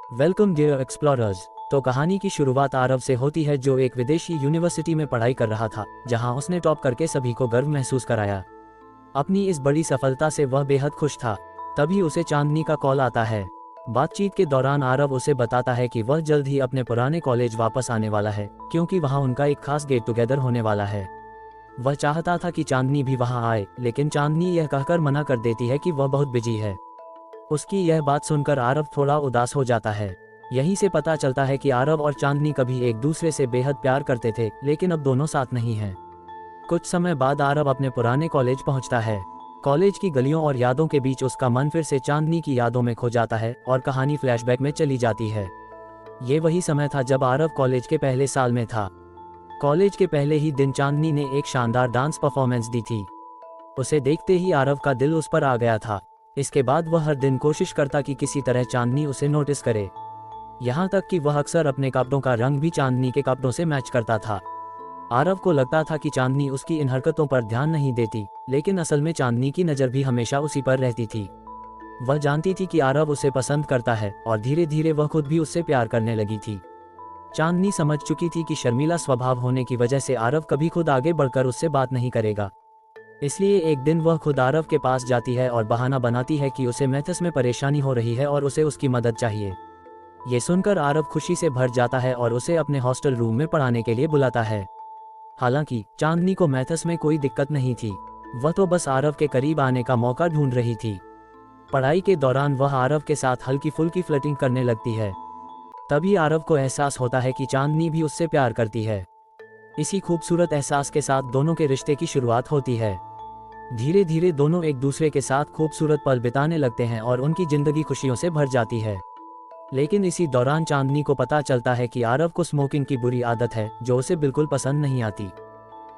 Welcome dear explorers. तो कहानी की शुरुआत आरव से होती है, जो एक विदेशी यूनिवर्सिटी में पढ़ाई कर रहा था, जहां उसने टॉप करके सभी को गर्व महसूस कराया। अपनी इस बड़ी सफलता से वह बेहद खुश था। तभी उसे चांदनी का कॉल आता है। बातचीत के दौरान आरव उसे बताता है कि वह जल्द ही अपने पुराने कॉलेज वापस आने वाला है, क्योंकि वहां उनका एक खास गेट टुगेदर होने वाला है। वह चाहता था कि चांदनी भी वहां आए, लेकिन चांदनी यह कहकर मना कर देती है कि वह बहुत बिजी है। उसकी यह बात सुनकर आरव थोड़ा उदास हो जाता है। यहीं से पता चलता है कि आरव और चांदनी कभी एक दूसरे से बेहद प्यार करते थे, लेकिन अब दोनों साथ नहीं हैं। कुछ समय बाद आरव अपने पुराने कॉलेज पहुंचता है। कॉलेज की गलियों और यादों के बीच उसका मन फिर से चांदनी की यादों में खो जाता है और कहानी फ्लैशबैक में चली जाती है। ये वही समय था जब आरव कॉलेज के पहले साल में था। कॉलेज के पहले ही दिन चांदनी ने एक शानदार डांस परफॉर्मेंस दी थी। उसे देखते ही आरव का दिल उस पर आ गया था। इसके बाद वह हर दिन कोशिश करता कि किसी तरह चांदनी उसे नोटिस करे। यहाँ तक कि वह अक्सर अपने कपड़ों का रंग भी चांदनी के कपड़ों से मैच करता था। आरव को लगता था कि चांदनी उसकी इन हरकतों पर ध्यान नहीं देती, लेकिन असल में चांदनी की नज़र भी हमेशा उसी पर रहती थी। वह जानती थी कि आरव उसे पसंद करता है और धीरे धीरे वह खुद भी उससे प्यार करने लगी थी। चांदनी समझ चुकी थी कि शर्मीला स्वभाव होने की वजह से आरव कभी खुद आगे बढ़कर उससे बात नहीं करेगा। इसलिए एक दिन वह खुद आरव के पास जाती है और बहाना बनाती है कि उसे मैथ्स में परेशानी हो रही है और उसे उसकी मदद चाहिए। ये सुनकर आरव खुशी से भर जाता है और उसे अपने हॉस्टल रूम में पढ़ाने के लिए बुलाता है। हालांकि चांदनी को मैथ्स में कोई दिक्कत नहीं थी। वह तो बस आरव के करीब आने का मौका ढूंढ रही थी। पढ़ाई के दौरान वह आरव के साथ हल्की फुल्की फ्लर्टिंग करने लगती है। तभी आरव को एहसास होता है कि चांदनी भी उससे प्यार करती है। इसी खूबसूरत एहसास के साथ दोनों के रिश्ते की शुरुआत होती है। धीरे धीरे दोनों एक दूसरे के साथ खूबसूरत पल बिताने लगते हैं और उनकी जिंदगी खुशियों से भर जाती है। लेकिन इसी दौरान चांदनी को पता चलता है कि आरव को स्मोकिंग की बुरी आदत है, जो उसे बिल्कुल पसंद नहीं आती।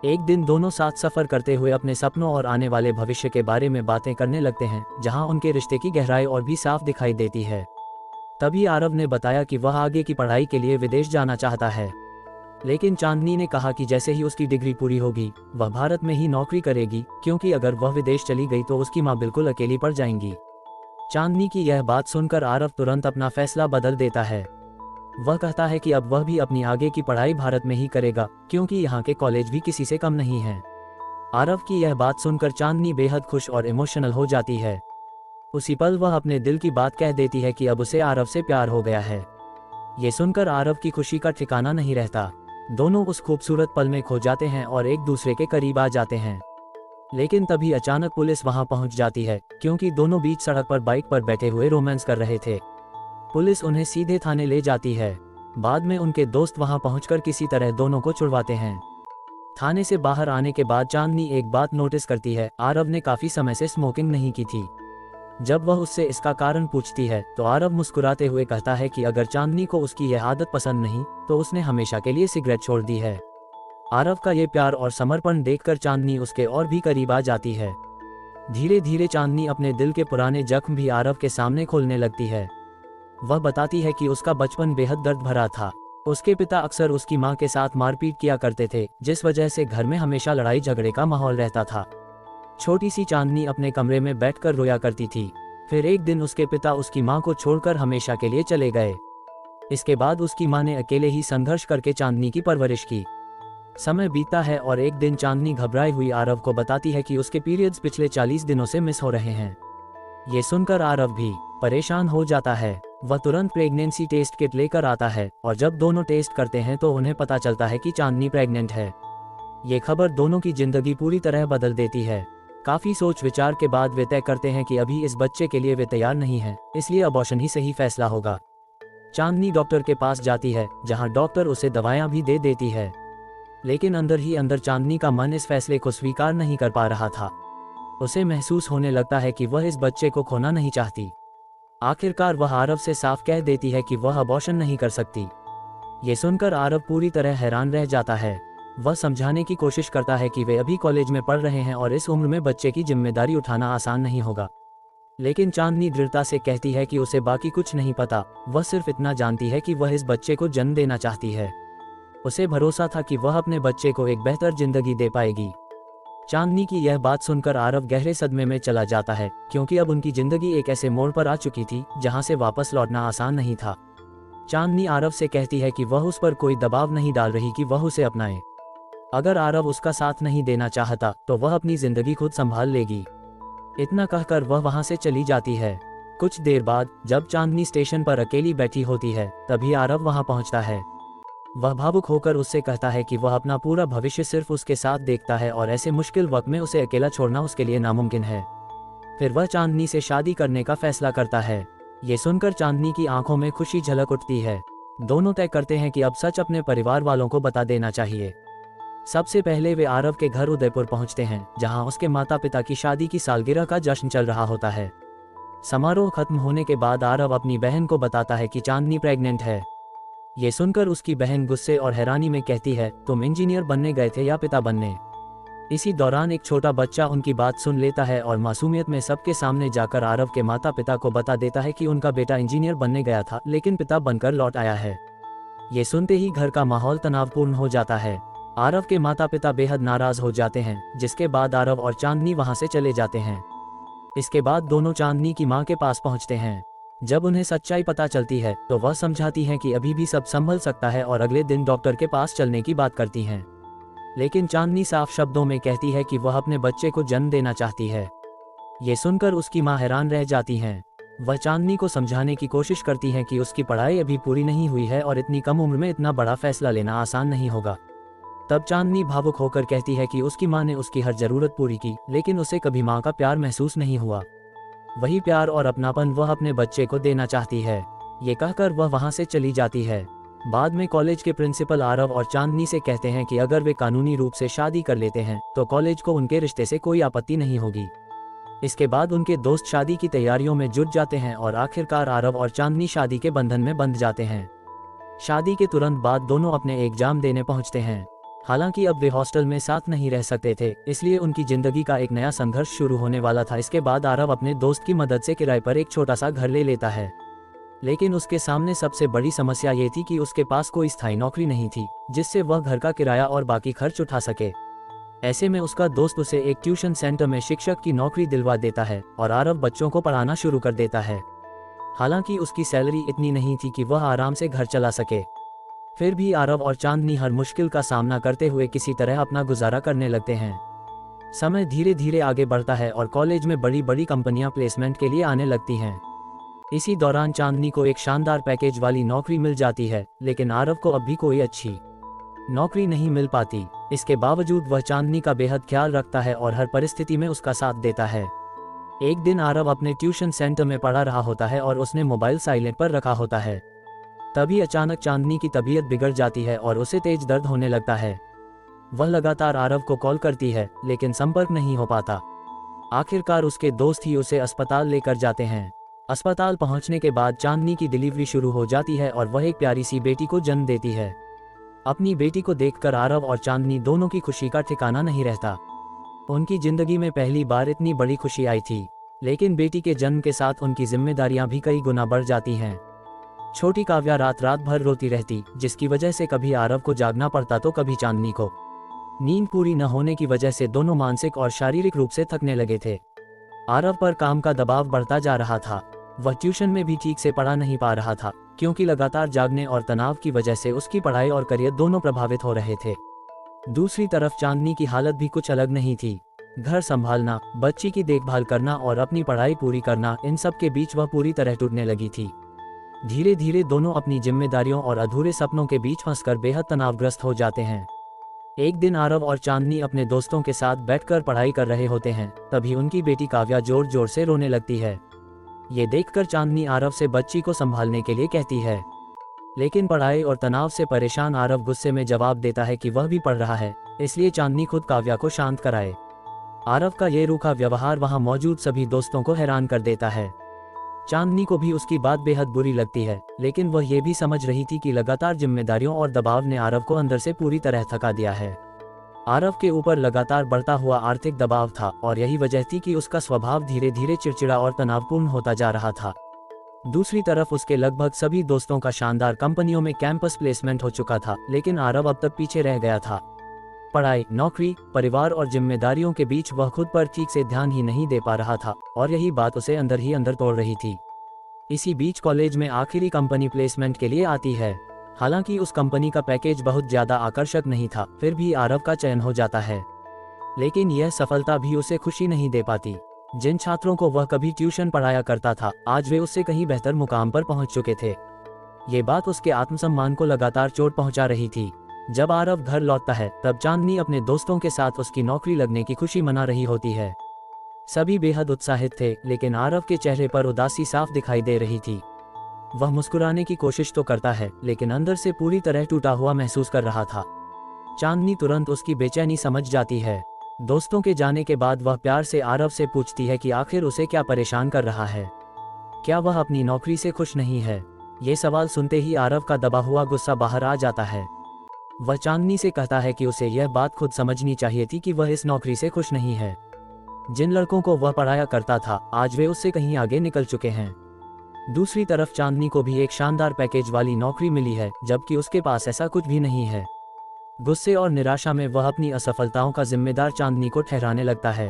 एक दिन दोनों साथ सफर करते हुए अपने सपनों और आने वाले भविष्य के बारे में बातें करने लगते हैं, जहां उनके रिश्ते की गहराई और भी साफ दिखाई देती है। तभी आरव ने बताया कि वह आगे की पढ़ाई के लिए विदेश जाना चाहता है, लेकिन चांदनी ने कहा कि जैसे ही उसकी डिग्री पूरी होगी वह भारत में ही नौकरी करेगी, क्योंकि अगर वह विदेश चली गई तो उसकी माँ बिल्कुल अकेली पड़ जाएंगी। चांदनी की यह बात सुनकर आरव तुरंत अपना फैसला बदल देता है। वह कहता है कि अब वह भी अपनी आगे की पढ़ाई भारत में ही करेगा, क्योंकि यहाँ के कॉलेज भी किसी से कम नहीं हैं। आरव की यह बात सुनकर चांदनी बेहद खुश और इमोशनल हो जाती है। उसी पल वह अपने दिल की बात कह देती है कि अब उसे आरव से प्यार हो गया है। ये सुनकर आरव की खुशी का ठिकाना नहीं रहता। दोनों उस खूबसूरत पल में खो जाते हैं और एक दूसरे के करीब आ जाते हैं। लेकिन तभी अचानक पुलिस वहां पहुंच जाती है, क्योंकि दोनों बीच सड़क पर बाइक पर बैठे हुए रोमांस कर रहे थे। पुलिस उन्हें सीधे थाने ले जाती है। बाद में उनके दोस्त वहां पहुंचकर किसी तरह दोनों को छुड़वाते हैं। थाने से बाहर आने के बाद चांदनी एक बात नोटिस करती है, आरव ने काफी समय से स्मोकिंग नहीं की थी। जब वह उससे इसका कारण पूछती है तो आरव मुस्कुराते हुए कहता है कि अगर चांदनी को उसकी यह आदत पसंद नहीं तो उसने हमेशा के लिए सिगरेट छोड़ दी है। आरव का ये प्यार और समर्पण देखकर चांदनी उसके और भी करीब आ जाती है। धीरे धीरे चांदनी अपने दिल के पुराने जख्म भी आरव के सामने खोलने लगती है। वह बताती है कि उसका बचपन बेहद दर्द भरा था। उसके पिता अक्सर उसकी माँ के साथ मारपीट किया करते थे, जिस वजह से घर में हमेशा लड़ाई झगड़े का माहौल रहता था। छोटी सी चांदनी अपने कमरे में बैठकर रोया करती थी। फिर एक दिन उसके पिता उसकी मां को छोड़कर हमेशा के लिए चले गए। इसके बाद उसकी मां ने अकेले ही संघर्ष करके चांदनी की परवरिश की। समय बीतता है और एक दिन चांदनी घबराई हुई आरव को बताती है कि उसके पीरियड्स पिछले 40 दिनों से मिस हो रहे हैं। ये सुनकर आरव भी परेशान हो जाता है। वह तुरंत प्रेगनेंसी टेस्ट किट लेकर आता है और जब दोनों टेस्ट करते हैं तो उन्हें पता चलता है कि चांदनी प्रेग्नेंट है। ये खबर दोनों की जिंदगी पूरी तरह बदल देती है। काफी सोच विचार के बाद वे तय करते हैं कि अभी इस बच्चे के लिए वे तैयार नहीं हैं, इसलिए अबॉर्शन ही सही फैसला होगा। चांदनी डॉक्टर के पास जाती है, जहां डॉक्टर उसे दवाएं भी दे देती है। लेकिन अंदर ही अंदर चांदनी का मन इस फैसले को स्वीकार नहीं कर पा रहा था। उसे महसूस होने लगता है कि वह इस बच्चे को खोना नहीं चाहती। आखिरकार वह आरव से साफ कह देती है कि वह अबॉर्शन नहीं कर सकती। ये सुनकर आरव पूरी तरह हैरान रह जाता है। वह समझाने की कोशिश करता है कि वे अभी कॉलेज में पढ़ रहे हैं और इस उम्र में बच्चे की जिम्मेदारी उठाना आसान नहीं होगा। लेकिन चांदनी दृढ़ता से कहती है कि उसे बाकी कुछ नहीं पता, वह सिर्फ इतना जानती है कि वह इस बच्चे को जन्म देना चाहती है। उसे भरोसा था कि वह अपने बच्चे को एक बेहतर जिंदगी दे पाएगी। चांदनी की यह बात सुनकर आरव गहरे सदमे में चला जाता है, क्योंकि अब उनकी जिंदगी एक ऐसे मोड़ पर आ चुकी थी जहां से वापस लौटना आसान नहीं था। चांदनी आरव से कहती है कि वह उस पर कोई दबाव नहीं डाल रही कि वह उसे अपनाए। अगर आरव उसका साथ नहीं देना चाहता तो वह अपनी जिंदगी खुद संभाल लेगी। इतना कहकर वह वहां से चली जाती है। कुछ देर बाद जब चांदनी स्टेशन पर अकेली बैठी होती है तभी आरव वहां पहुंचता है। वह भावुक होकर उससे कहता है कि वह अपना पूरा भविष्य सिर्फ उसके साथ देखता है और ऐसे मुश्किल वक्त में उसे अकेला छोड़ना उसके लिए नामुमकिन है। फिर वह चांदनी से शादी करने का फैसला करता है। ये सुनकर चांदनी की आंखों में खुशी झलक उठती है। दोनों तय करते हैं कि अब सच अपने परिवार वालों को बता देना चाहिए। सबसे पहले वे आरव के घर उदयपुर पहुंचते हैं, जहां उसके माता पिता की शादी की सालगिरह का जश्न चल रहा होता है। समारोह खत्म होने के बाद आरव अपनी बहन को बताता है कि चांदनी प्रेग्नेंट है। ये सुनकर उसकी बहन गुस्से और हैरानी में कहती है, तुम इंजीनियर बनने गए थे या पिता बनने? इसी दौरान एक छोटा बच्चा उनकी बात सुन लेता है और मासूमियत में सबके सामने जाकर आरव के माता पिता को बता देता है कि उनका बेटा इंजीनियर बनने गया था लेकिन पिता बनकर लौट आया है। ये सुनते ही घर का माहौल तनावपूर्ण हो जाता है। आरव के माता पिता बेहद नाराज हो जाते हैं, जिसके बाद आरव और चांदनी वहां से चले जाते हैं। इसके बाद दोनों चांदनी की मां के पास पहुंचते हैं। जब उन्हें सच्चाई पता चलती है तो वह समझाती हैं कि अभी भी सब संभल सकता है और अगले दिन डॉक्टर के पास चलने की बात करती हैं। लेकिन चांदनी साफ शब्दों में कहती है कि वह अपने बच्चे को जन्म देना चाहती है। ये सुनकर उसकी मां हैरान रह जाती हैं। वह चांदनी को समझाने की कोशिश करती हैं कि उसकी पढ़ाई अभी पूरी नहीं हुई है और इतनी कम उम्र में इतना बड़ा फैसला लेना आसान नहीं होगा। तब चांदनी भावुक होकर कहती है कि उसकी मां ने उसकी हर जरूरत पूरी की, लेकिन उसे कभी मां का प्यार महसूस नहीं हुआ। वही प्यार और अपनापन वह अपने बच्चे को देना चाहती है। ये कहकर वह वहां से चली जाती है। बाद में कॉलेज के प्रिंसिपल आरव और चांदनी से कहते हैं कि अगर वे कानूनी रूप से शादी कर लेते हैं तो कॉलेज को उनके रिश्ते से कोई आपत्ति नहीं होगी। इसके बाद उनके दोस्त शादी की तैयारियों में जुट जाते हैं और आखिरकार आरव और चांदनी शादी के बंधन में बंध जाते हैं। शादी के तुरंत बाद दोनों अपने एग्जाम देने पहुंचते हैं। हालांकि अब वे हॉस्टल में साथ नहीं रह सकते थे, इसलिए उनकी जिंदगी का एक नया संघर्ष शुरू होने वाला था। इसके बाद आरव अपने दोस्त की मदद से किराए पर एक छोटा सा घर ले लेता है, लेकिन उसके सामने सबसे बड़ी समस्या ये थी कि उसके पास कोई स्थायी नौकरी नहीं थी जिससे वह घर का किराया और बाकी खर्च उठा सके। ऐसे में उसका दोस्त उसे एक ट्यूशन सेंटर में शिक्षक की नौकरी दिलवा देता है और आरव बच्चों को पढ़ाना शुरू कर देता है। हालांकि उसकी सैलरी इतनी नहीं थी कि वह आराम से घर चला सके। फिर भी आरव और चांदनी हर मुश्किल का सामना करते हुए किसी तरह अपना गुजारा करने लगते हैं। समय धीरे धीरे आगे बढ़ता है और कॉलेज में बड़ी बड़ी कंपनियां प्लेसमेंट के लिए आने लगती हैं। इसी दौरान चांदनी को एक शानदार पैकेज वाली नौकरी मिल जाती है, लेकिन आरव को अब भी कोई अच्छी नौकरी नहीं मिल पाती। इसके बावजूद वह चांदनी का बेहद ख्याल रखता है और हर परिस्थिति में उसका साथ देता है। एक दिन आरव अपने ट्यूशन सेंटर में पढ़ा रहा होता है और उसने मोबाइल साइलेंट पर रखा होता है। तभी अचानक चांदनी की तबीयत बिगड़ जाती है और उसे तेज दर्द होने लगता है। वह लगातार आरव को कॉल करती है, लेकिन संपर्क नहीं हो पाता। आखिरकार उसके दोस्त ही उसे अस्पताल लेकर जाते हैं। अस्पताल पहुंचने के बाद चांदनी की डिलीवरी शुरू हो जाती है और वह एक प्यारी सी बेटी को जन्म देती है। अपनी बेटी को देखकर आरव और चांदनी दोनों की खुशी का ठिकाना नहीं रहता। उनकी जिंदगी में पहली बार इतनी बड़ी खुशी आई थी, लेकिन बेटी के जन्म के साथ उनकी जिम्मेदारियां भी कई गुना बढ़ जाती हैं। छोटी काव्या रात रात भर रोती रहती, जिसकी वजह से कभी आरव को जागना पड़ता तो कभी चांदनी को। नींद पूरी न होने की वजह से दोनों मानसिक और शारीरिक रूप से थकने लगे थे। आरव पर काम का दबाव बढ़ता जा रहा था। वह ट्यूशन में भी ठीक से पढ़ा नहीं पा रहा था, क्योंकि लगातार जागने और तनाव की वजह से उसकी पढ़ाई और करियर दोनों प्रभावित हो रहे थे। दूसरी तरफ चांदनी की हालत भी कुछ अलग नहीं थी। घर संभालना, बच्ची की देखभाल करना और अपनी पढ़ाई पूरी करना, इन सब के बीच वह पूरी तरह टूटने लगी थी। धीरे धीरे दोनों अपनी जिम्मेदारियों और अधूरे सपनों के बीच फंसकर बेहद तनावग्रस्त हो जाते हैं। एक दिन आरव और चांदनी अपने दोस्तों के साथ बैठकर पढ़ाई कर रहे होते हैं, तभी उनकी बेटी काव्या जोर जोर से रोने लगती है। ये देखकर चांदनी आरव से बच्ची को संभालने के लिए कहती है, लेकिन पढ़ाई और तनाव से परेशान आरव गुस्से में जवाब देता है कि वह भी पढ़ रहा है, इसलिए चांदनी खुद काव्या को शांत कराए। आरव का ये रूखा व्यवहार वहां मौजूद सभी दोस्तों को हैरान कर देता है। चांदनी को भी उसकी बात बेहद बुरी लगती है, लेकिन वह ये भी समझ रही थी कि लगातार जिम्मेदारियों और दबाव ने आरव को अंदर से पूरी तरह थका दिया है। आरव के ऊपर लगातार बढ़ता हुआ आर्थिक दबाव था और यही वजह थी कि उसका स्वभाव धीरे धीरे चिड़चिड़ा और तनावपूर्ण होता जा रहा था। दूसरी तरफ उसके लगभग सभी दोस्तों का शानदार कंपनियों में कैंपस प्लेसमेंट हो चुका था, लेकिन आरव अब तक पीछे रह गया था। पढ़ाई, नौकरी, परिवार और जिम्मेदारियों के बीच वह खुद पर ठीक से ध्यान ही नहीं दे पा रहा था और यही बात उसे अंदर ही अंदर तोड़ रही थी। इसी बीच कॉलेज में आखिरी कंपनी प्लेसमेंट के लिए आती है। हालांकि उस कंपनी का पैकेज बहुत ज़्यादा आकर्षक नहीं था, फिर भी आरव का चयन हो जाता है। लेकिन यह सफलता भी उसे खुशी नहीं दे पाती। जिन छात्रों को वह कभी ट्यूशन पढ़ाया करता था, आज वे उससे कहीं बेहतर मुकाम पर पहुंच चुके थे। ये बात उसके आत्मसम्मान को लगातार चोट पहुंचा रही थी। जब आरव घर लौटता है, तब चांदनी अपने दोस्तों के साथ उसकी नौकरी लगने की खुशी मना रही होती है। सभी बेहद उत्साहित थे, लेकिन आरव के चेहरे पर उदासी साफ दिखाई दे रही थी। वह मुस्कुराने की कोशिश तो करता है, लेकिन अंदर से पूरी तरह टूटा हुआ महसूस कर रहा था। चांदनी तुरंत उसकी बेचैनी समझ जाती है। दोस्तों के जाने के बाद वह प्यार से आरव से पूछती है कि आखिर उसे क्या परेशान कर रहा है। क्या वह अपनी नौकरी से खुश नहीं है? ये सवाल सुनते ही आरव का दबा हुआ गुस्सा बाहर आ जाता है। वह चांदनी से कहता है कि उसे यह बात खुद समझनी चाहिए थी कि वह इस नौकरी से खुश नहीं है। जिन लड़कों को वह पढ़ाया करता था, आज वे उससे कहीं आगे निकल चुके हैं। दूसरी तरफ चांदनी को भी एक शानदार पैकेज वाली नौकरी मिली है, जबकि उसके पास ऐसा कुछ भी नहीं है। गुस्से और निराशा में वह अपनी असफलताओं का जिम्मेदार चांदनी को ठहराने लगता है।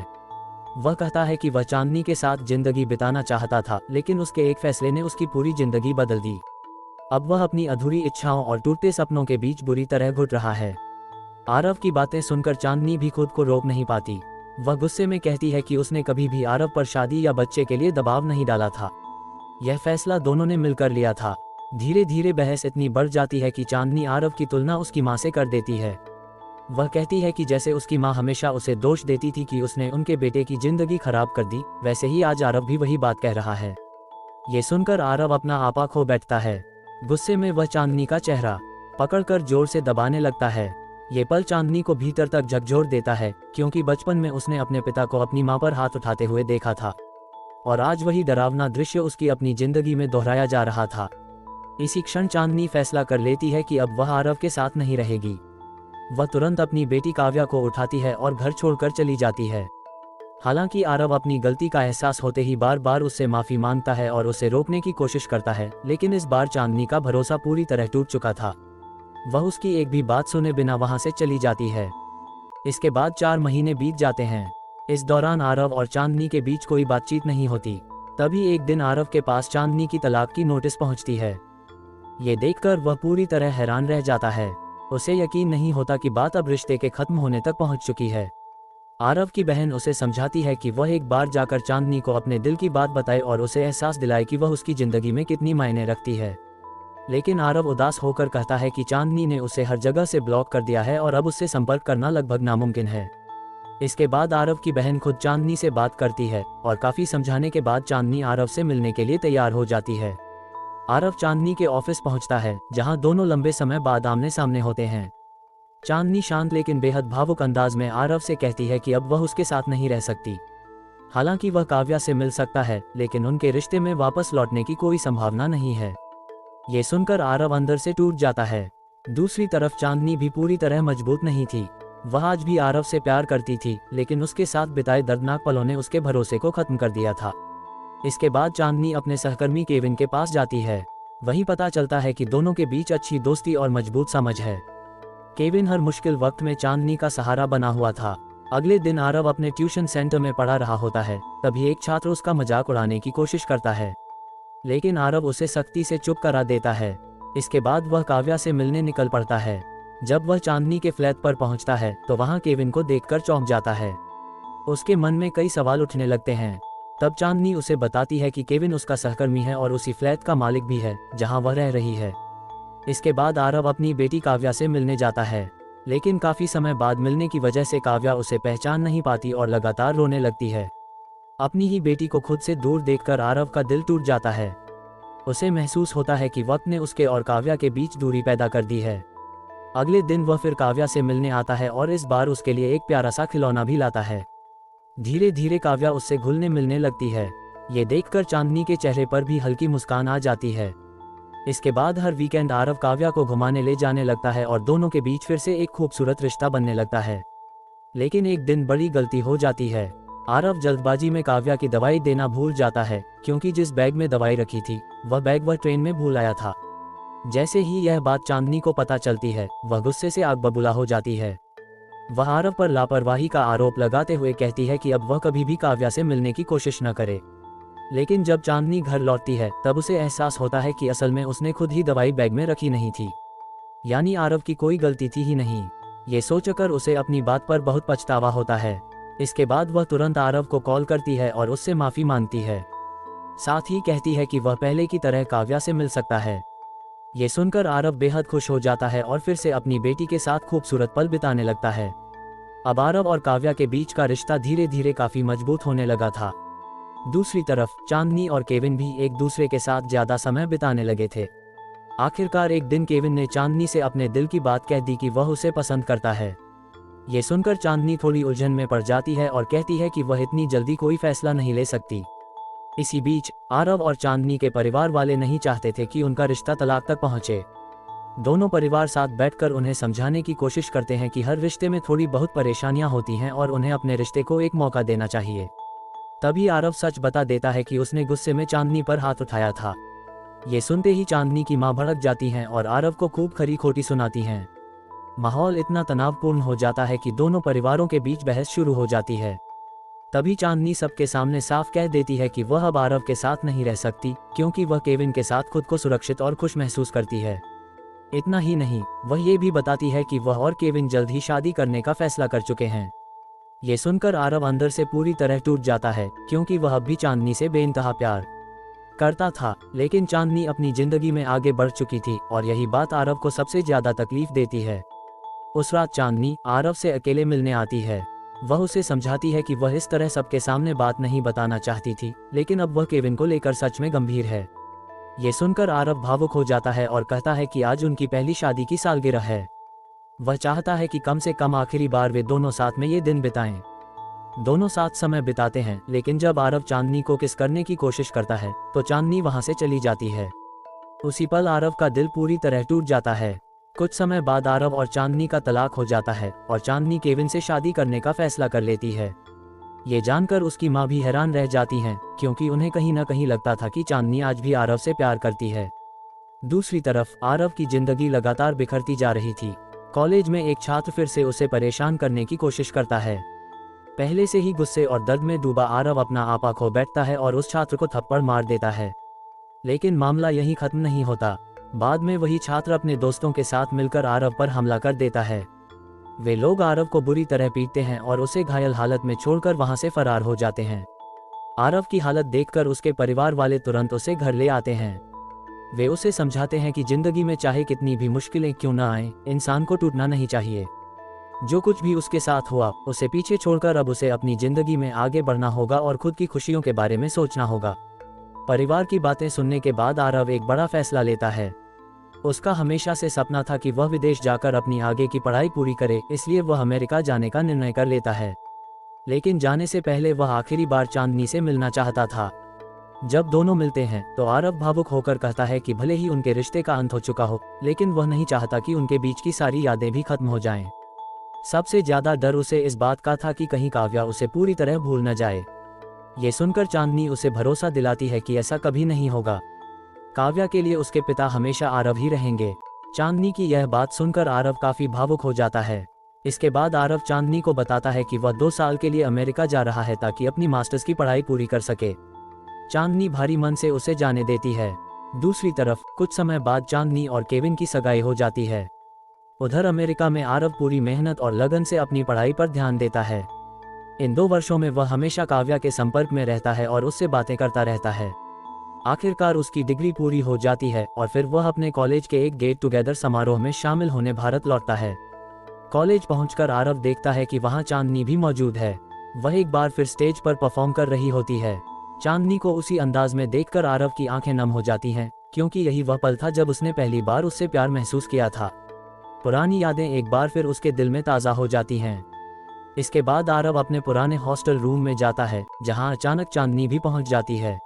वह कहता है कि वह चांदनी के साथ जिंदगी बिताना चाहता था, लेकिन उसके एक फैसले ने उसकी पूरी जिंदगी बदल दी। अब वह अपनी अधूरी इच्छाओं और टूटते सपनों के बीच बुरी तरह घुट रहा है। आरव की बातें सुनकर चांदनी भी खुद को रोक नहीं पाती। वह गुस्से में कहती है कि उसने कभी भी आरव पर शादी या बच्चे के लिए दबाव नहीं डाला था। यह फैसला दोनों ने मिलकर लिया था। धीरे धीरे बहस इतनी बढ़ जाती है कि चांदनी आरव की तुलना उसकी मां से कर देती है। वह कहती है कि जैसे उसकी मां हमेशा उसे दोष देती थी कि उसने उनके बेटे की जिंदगी खराब कर दी, वैसे ही आज आरव भी वही बात कह रहा है। ये सुनकर आरव अपना आपा खो बैठता है। गुस्से में वह चांदनी का चेहरा पकड़कर जोर से दबाने लगता है। ये पल चांदनी को भीतर तक झकझोर देता है, क्योंकि बचपन में उसने अपने पिता को अपनी मां पर हाथ उठाते हुए देखा था, और आज वही डरावना दृश्य उसकी अपनी जिंदगी में दोहराया जा रहा था। इसी क्षण चांदनी फैसला कर लेती है कि अब वह आरव के साथ नहीं रहेगी। वह तुरंत अपनी बेटी काव्या को उठाती है और घर छोड़कर चली जाती है। हालांकि आरव अपनी गलती का एहसास होते ही बार बार उससे माफी मांगता है और उसे रोकने की कोशिश करता है, लेकिन इस बार चांदनी का भरोसा पूरी तरह टूट चुका था। वह उसकी एक भी बात सुने बिना वहां से चली जाती है। इसके बाद 4 महीने बीत जाते हैं। इस दौरान आरव और चांदनी के बीच कोई बातचीत नहीं होती। तभी एक दिन आरव के पास चांदनी की तलाक की नोटिस पहुंचती है। ये देखकर वह पूरी तरह हैरान रह जाता है। उसे यकीन नहीं होता कि बात अब रिश्ते के खत्म होने तक पहुंच चुकी है। आरव की बहन उसे समझाती है कि वह एक बार जाकर चांदनी को अपने दिल की बात बताए और उसे एहसास दिलाए कि वह उसकी जिंदगी में कितनी मायने रखती है। लेकिन आरव उदास होकर कहता है कि चांदनी ने उसे हर जगह से ब्लॉक कर दिया है और अब उससे संपर्क करना लगभग नामुमकिन है। इसके बाद आरव की बहन खुद चांदनी से बात करती है और काफी समझाने के बाद चांदनी आरव से मिलने के लिए तैयार हो जाती है। आरव चांदनी के ऑफिस पहुंचता है, जहां दोनों लंबे समय बाद आमने सामने होते हैं। चांदनी शांत लेकिन बेहद भावुक अंदाज में आरव से कहती है कि अब वह उसके साथ नहीं रह सकती। हालांकि वह काव्या से मिल सकता है, लेकिन उनके रिश्ते में वापस लौटने की कोई संभावना नहीं है। ये सुनकर आरव अंदर से टूट जाता है। दूसरी तरफ चांदनी भी पूरी तरह मजबूत नहीं थी। वह आज भी आरव से प्यार करती थी, लेकिन उसके साथ बिताए दर्दनाक पलों ने उसके भरोसे को खत्म कर दिया था। इसके बाद चांदनी अपने सहकर्मी केविन के पास जाती है। वहीं पता चलता है कि दोनों के बीच अच्छी दोस्ती और मजबूत समझ है। केविन हर मुश्किल वक्त में चांदनी का सहारा बना हुआ था। अगले दिन आरव अपने ट्यूशन सेंटर में पढ़ा रहा होता है, तभी एक छात्र उसका मजाक उड़ाने की कोशिश करता है, लेकिन आरव उसे सख्ती से चुप करा देता है। इसके बाद वह काव्या से मिलने निकल पड़ता है। जब वह चांदनी के फ्लैट पर पहुंचता है, तो वहां केविन को देखकर चौंक जाता है। उसके मन में कई सवाल उठने लगते हैं। तब चांदनी उसे बताती है कि केविन उसका सहकर्मी है और उसी फ्लैट का मालिक भी है जहां वह रह रही है। इसके बाद आरव अपनी बेटी काव्या से मिलने जाता है, लेकिन काफी समय बाद मिलने की वजह से काव्या उसे पहचान नहीं पाती और लगातार रोने लगती है। अपनी ही बेटी को खुद से दूर देखकर आरव का दिल टूट जाता है। उसे महसूस होता है कि वक्त ने उसके और काव्या के बीच दूरी पैदा कर दी है। अगले दिन वह फिर काव्या से मिलने आता है और इस बार उसके लिए एक प्यारा सा खिलौना भी लाता है। धीरे धीरे काव्या उससे घुलने मिलने लगती है। ये देखकर चांदनी के चेहरे पर भी हल्की मुस्कान आ जाती है। इसके बाद हर वीकेंड आरव काव्या को घुमाने ले जाने लगता है और दोनों के बीच फिर से एक खूबसूरत रिश्ता बनने लगता है। लेकिन एक दिन बड़ी गलती हो जाती है। आरव जल्दबाजी में काव्या की दवाई देना भूल जाता है, क्योंकि जिस बैग में दवाई रखी थी वह बैग वह ट्रेन में भूल आया था। जैसे ही यह बात चांदनी को पता चलती है, वह गुस्से से आग बबूला हो जाती है। वह आरव पर लापरवाही का आरोप लगाते हुए कहती है कि अब वह कभी भी काव्या से मिलने की कोशिश न करे। लेकिन जब चांदनी घर लौटती है तब उसे एहसास होता है कि असल में उसने खुद ही दवाई बैग में रखी नहीं थी, यानी आरव की कोई गलती थी ही नहीं। ये सोचकर उसे अपनी बात पर बहुत पछतावा होता है। इसके बाद वह तुरंत आरव को कॉल करती है और उससे माफ़ी मांगती है। साथ ही कहती है कि वह पहले की तरह काव्या से मिल सकता है। ये सुनकर आरव बेहद खुश हो जाता है और फिर से अपनी बेटी के साथ खूबसूरत पल बिताने लगता है। अब आरव और काव्या के बीच का रिश्ता धीरे धीरे काफ़ी मजबूत होने लगा था। दूसरी तरफ चांदनी और केविन भी एक दूसरे के साथ ज़्यादा समय बिताने लगे थे। आखिरकार एक दिन केविन ने चांदनी से अपने दिल की बात कह दी कि वह उसे पसंद करता है। ये सुनकर चांदनी थोड़ी उलझन में पड़ जाती है और कहती है कि वह इतनी जल्दी कोई फैसला नहीं ले सकती। इसी बीच आरव और चांदनी के परिवार वाले नहीं चाहते थे कि उनका रिश्ता तलाक तक पहुंचे। दोनों परिवार साथ बैठकर उन्हें समझाने की कोशिश करते हैं कि हर रिश्ते में थोड़ी बहुत परेशानियां होती हैं और उन्हें अपने रिश्ते को एक मौका देना चाहिए। तभी आरव सच बता देता है कि उसने गुस्से में चांदनी पर हाथ उठाया था। ये सुनते ही चांदनी की मां भड़क जाती हैं और आरव को खूब खरी खोटी सुनाती हैं। माहौल इतना तनावपूर्ण हो जाता है कि दोनों परिवारों के बीच बहस शुरू हो जाती है। तभी चांदनी सबके सामने साफ कह देती है कि वह अब आरव के साथ नहीं रह सकती, क्योंकि वह केविन के साथ खुद को सुरक्षित और खुश महसूस करती है। इतना ही नहीं, वह ये भी बताती है कि वह और केविन जल्द ही शादी करने का फैसला कर चुके हैं। ये सुनकर आरव अंदर से पूरी तरह टूट जाता है, क्योंकि वह अब भी चांदनी से बेइंतहा प्यार करता था। लेकिन चांदनी अपनी जिंदगी में आगे बढ़ चुकी थी और यही बात आरव को सबसे ज्यादा तकलीफ देती है। उस रात चांदनी आरव से अकेले मिलने आती है। वह उसे समझाती है कि वह इस तरह सबके सामने बात नहीं बताना चाहती थी, लेकिन अब वह केविन को लेकर सच में गंभीर है। ये सुनकर आरव भावुक हो जाता है और कहता है कि आज उनकी पहली शादी की सालगिरह है। वह चाहता है कि कम से कम आखिरी बार वे दोनों साथ में ये दिन बिताएं। दोनों साथ समय बिताते हैं, लेकिन जब आरव चांदनी को किस करने की कोशिश करता है तो चांदनी वहां से चली जाती है। उसी पल आरव का दिल पूरी तरह टूट जाता है। कुछ समय बाद आरव और चांदनी का तलाक हो जाता है और चांदनी केविन से शादी करने का फैसला कर लेती है। ये जानकर उसकी माँ भी हैरान रह जाती हैं, क्योंकि उन्हें कहीं न कहीं लगता था कि चांदनी आज भी आरव से प्यार करती है। दूसरी तरफ आरव की जिंदगी लगातार बिखरती जा रही थी। कॉलेज में एक छात्र फिर से उसे परेशान करने की कोशिश करता है। पहले से ही गुस्से और दर्द में डूबा आरव अपना आपा खो बैठता है और उस छात्र को थप्पड़ मार देता है। लेकिन मामला यहीं खत्म नहीं होता। बाद में वही छात्र अपने दोस्तों के साथ मिलकर आरव पर हमला कर देता है। वे लोग आरव को बुरी तरह पीटते हैं और उसे घायल हालत में छोड़कर वहां से फरार हो जाते हैं। आरव की हालत देखकर उसके परिवार वाले तुरंत उसे घर ले आते हैं। वे उसे समझाते हैं कि जिंदगी में चाहे कितनी भी मुश्किलें क्यों न आए, इंसान को टूटना नहीं चाहिए। जो कुछ भी उसके साथ हुआ उसे पीछे छोड़कर अब उसे अपनी जिंदगी में आगे बढ़ना होगा और खुद की खुशियों के बारे में सोचना होगा। परिवार की बातें सुनने के बाद आरव एक बड़ा फैसला लेता है। उसका हमेशा से सपना था कि वह विदेश जाकर अपनी आगे की पढ़ाई पूरी करे, इसलिए वह अमेरिका जाने का निर्णय कर लेता है। लेकिन जाने से पहले वह आखिरी बार चांदनी से मिलना चाहता था। जब दोनों मिलते हैं तो आरव भावुक होकर कहता है कि भले ही उनके रिश्ते का अंत हो चुका हो, लेकिन वह नहीं चाहता कि उनके बीच की सारी यादें भी खत्म हो जाएं। सबसे ज्यादा डर उसे इस बात का था कि कहीं काव्या उसे पूरी तरह भूल न जाए। ये सुनकर चांदनी उसे भरोसा दिलाती है कि ऐसा कभी नहीं होगा। काव्या के लिए उसके पिता हमेशा आरव ही रहेंगे। चांदनी की यह बात सुनकर आरव काफी भावुक हो जाता है। इसके बाद आरव चांदनी को बताता है कि वह 2 साल के लिए अमेरिका जा रहा है ताकि अपनी मास्टर्स की पढ़ाई पूरी कर सके। चांदनी भारी मन से उसे जाने देती है। दूसरी तरफ कुछ समय बाद चांदनी और केविन की सगाई हो जाती है। उधर अमेरिका में आरव पूरी मेहनत और लगन से अपनी पढ़ाई पर ध्यान देता है। इन 2 वर्षों में वह हमेशा काव्या के संपर्क में रहता है और उससे बातें करता रहता है। आखिरकार उसकी डिग्री पूरी हो जाती है और फिर वह अपने कॉलेज के एक गेट टुगेदर समारोह में शामिल होने भारत लौटता है। कॉलेज पहुंचकर आरव देखता है कि वहां चांदनी भी मौजूद है। वह एक बार फिर स्टेज पर परफॉर्म कर रही होती है। चांदनी को उसी अंदाज में देखकर आरव की आंखें नम हो जाती हैं, क्योंकि यही वह पल था जब उसने पहली बार उससे प्यार महसूस किया था। पुरानी यादें एक बार फिर उसके दिल में ताज़ा हो जाती हैं। इसके बाद आरव अपने पुराने हॉस्टल रूम में जाता है, जहां अचानक चांदनी भी पहुंच जाती है।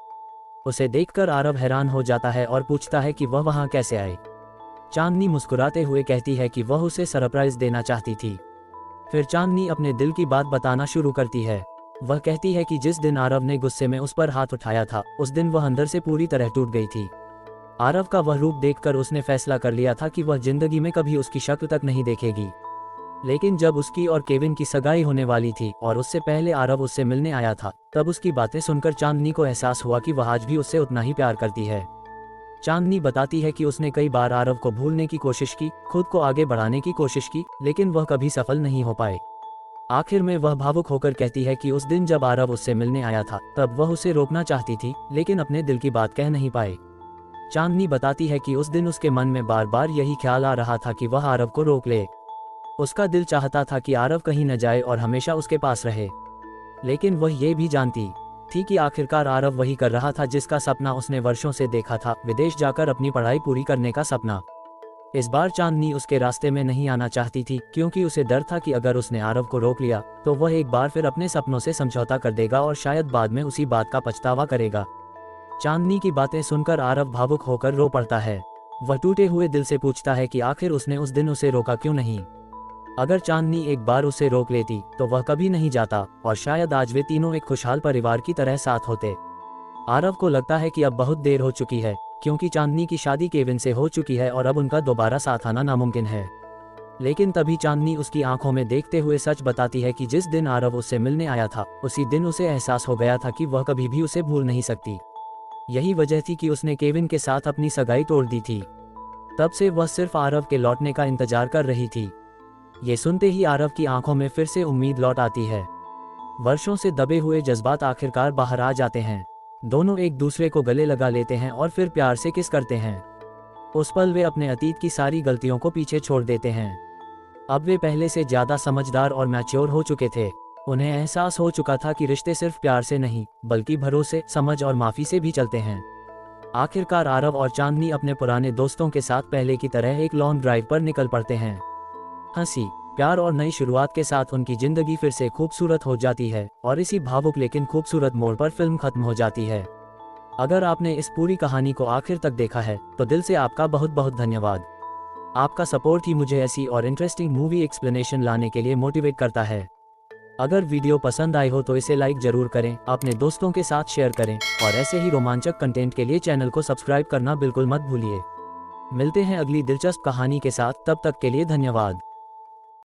उसे देखकर आरव हैरान हो जाता है और पूछता है कि वह वहां कैसे आई। चांदनी मुस्कुराते हुए कहती है कि वह उसे सरप्राइज देना चाहती थी। फिर चांदनी अपने दिल की बात बताना शुरू करती है। वह कहती है कि जिस दिन आरव ने गुस्से में उस पर हाथ उठाया था, उस दिन वह अंदर से पूरी तरह टूट गई थी। आरव का वह रूप देखकर उसने फैसला कर लिया था कि वह जिंदगी में कभी उसकी शक्ल तक नहीं देखेगी। लेकिन जब उसकी और केविन की सगाई होने वाली थी और उससे पहले आरव उससे मिलने आया था, तब उसकी बातें सुनकर चांदनी को एहसास हुआ कि वह आज भी उससे उतना ही प्यार करती है। चांदनी बताती है कि उसने कई बार आरव को भूलने की कोशिश की, खुद को आगे बढ़ाने की कोशिश की, लेकिन वह कभी सफल नहीं हो पाए। आखिर में वह भावुक होकर कहती है कि उस दिन जब आरव उससे मिलने आया था, तब वह उसे रोकना चाहती थी, लेकिन अपने दिल की बात कह नहीं पाए। चांदनी बताती है कि उस दिन उसके मन में बार बार यही ख्याल आ रहा था कि वह आरव को रोक ले। उसका दिल चाहता था कि आरव कहीं न जाए और हमेशा उसके पास रहे, लेकिन वह ये भी जानती थी कि आखिरकार आरव वही कर रहा था जिसका सपना उसने वर्षों से देखा था, विदेश जाकर अपनी पढ़ाई पूरी करने का सपना। इस बार चांदनी उसके रास्ते में नहीं आना चाहती थी, क्योंकि उसे डर था कि अगर उसने आरव को रोक लिया तो वह एक बार फिर अपने सपनों से समझौता कर देगा और शायद बाद में उसी बात का पछतावा करेगा। चांदनी की बातें सुनकर आरव भावुक होकर रो पड़ता है। वह टूटे हुए दिल से पूछता है कि आखिर उसने उस दिन उसे रोका क्यों नहीं। अगर चांदनी एक बार उसे रोक लेती तो वह कभी नहीं जाता और शायद आज वे तीनों एक खुशहाल परिवार की तरह साथ होते। आरव को लगता है कि अब बहुत देर हो चुकी है, क्योंकि चांदनी की शादी केविन से हो चुकी है और अब उनका दोबारा साथ आना नामुमकिन है। लेकिन तभी चांदनी उसकी आंखों में देखते हुए सच बताती है कि जिस दिन आरव उससे मिलने आया था, उसी दिन उसे एहसास हो गया था कि वह कभी भी उसे भूल नहीं सकती। यही वजह थी कि उसने केविन के साथ अपनी सगाई तोड़ दी थी। तब से वह सिर्फ आरव के लौटने का इंतजार कर रही थी। ये सुनते ही आरव की आंखों में फिर से उम्मीद लौट आती है। वर्षों से दबे हुए जज्बात आखिरकार बाहर आ जाते हैं। दोनों एक दूसरे को गले लगा लेते हैं और फिर प्यार से किस करते हैं। उस पल वे अपने अतीत की सारी गलतियों को पीछे छोड़ देते हैं। अब वे पहले से ज्यादा समझदार और मैच्योर हो चुके थे। उन्हें एहसास हो चुका था कि रिश्ते सिर्फ प्यार से नहीं, बल्कि भरोसे, समझ और माफी से भी चलते हैं। आखिरकार आरव और चांदनी अपने पुराने दोस्तों के साथ पहले की तरह एक लॉन्ग ड्राइव पर निकल पड़ते हैं। हंसी, प्यार और नई शुरुआत के साथ उनकी जिंदगी फिर से खूबसूरत हो जाती है और इसी भावुक लेकिन खूबसूरत मोड़ पर फिल्म खत्म हो जाती है। अगर आपने इस पूरी कहानी को आखिर तक देखा है तो दिल से आपका बहुत बहुत धन्यवाद। आपका सपोर्ट ही मुझे ऐसी और इंटरेस्टिंग मूवी एक्सप्लेनेशन लाने के लिए मोटिवेट करता है। अगर वीडियो पसंद आई हो तो इसे लाइक जरूर करें, अपने दोस्तों के साथ शेयर करें और ऐसे ही रोमांचक कंटेंट के लिए चैनल को सब्सक्राइब करना बिल्कुल मत भूलिए। मिलते हैं अगली दिलचस्प कहानी के साथ, तब तक के लिए धन्यवाद।